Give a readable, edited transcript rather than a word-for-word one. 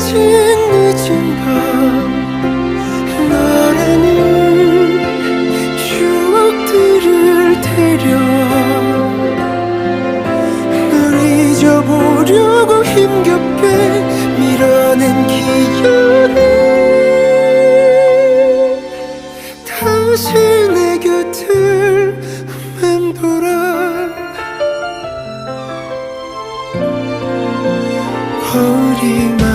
아직 늦은 밤 너라는 추억들을 데려와 널 잊어보려고 힘겹게 밀어낸 기억이 다시 내 곁을 맴돌아 거울이